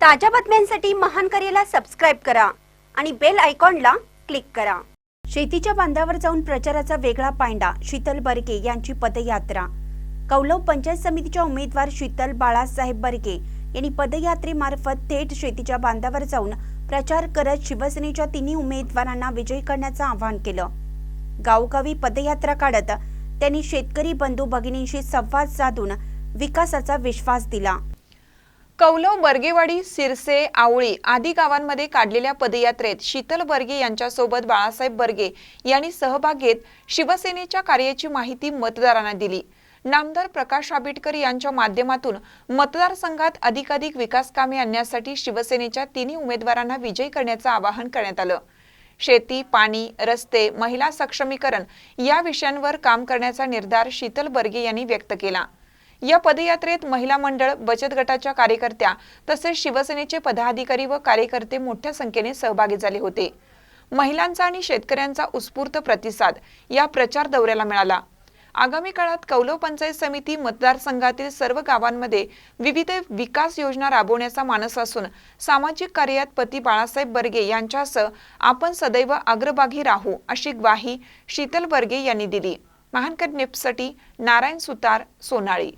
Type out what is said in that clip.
ताज्या बातम्यांसाठी महान करेला सबस्क्राइब करा आणि बेल आयकॉनला क्लिक करा। शेतीच्या बांधावर जाऊन प्रचाराचा वेगळा पायंडा। शीतल बर्गे यांची पदयात्रा। कौलव पंचायत समितीच्या उमेदवार शीतल बाळासाहेब बर्गे यांनी पदयात्रेमार्फत थेट शेतीच्या बांधावर जाऊन प्रचार करत शिवसेनेच्या तिन्ही उमेदवारांना विजयी करण्याचं आवाहन केलं। गावोगावी पदयात्रा काढत त्यांनी शेतकरी बंधू भगिनींशी संवाद साधून विकासाचा विश्वास दिला। कौलव, बर्गेवाडी, सिरसे, आवळी आदी गावांमध्ये काढलेल्या पदयात्रेत शीतल बर्गे यांच्यासोबत बाळासाहेब बर्गे यांनी सहभाग घेत शिवसेनेच्या कार्याची माहिती मतदारांना दिली। नामदार प्रकाश आंबेडकर यांच्या माध्यमातून मतदारसंघात अधिकाधिक विकास कामे आणण्यासाठी शिवसेनेच्या तिन्ही उमेदवारांना विजयी करण्याचं आवाहन करण्यात आलं। शेती, पाणी, रस्ते, महिला सक्षमीकरण या विषयांवर काम करण्याचा निर्धार शीतल बर्गे यांनी व्यक्त केला। या पदयात्रेत महिला मंडळ, बचत गटाच्या कार्यकर्त्या तसेच शिवसेनेचे पदाधिकारी व कार्यकर्ते मोठ्या संख्येने सहभागी झाले होते। महिलांचा आणि शेतकऱ्यांचा उत्स्फूर्त प्रतिसाद या प्रचार दौऱ्याला मिळाला। आगामी काळात कौलव पंचायत समिती मतदारसंघातील सर्व गावांमध्ये विविध विकास योजना राबवण्याचा मानस असून सामाजिक कार्यात पती बाळासाहेब बर्गे यांच्यासह आपण सदैव अग्रभागी राहू अशी ग्वाही शीतल बर्गे यांनी दिली। महानकर न्यूजसाठी नारायण सुतार, सोनाळी।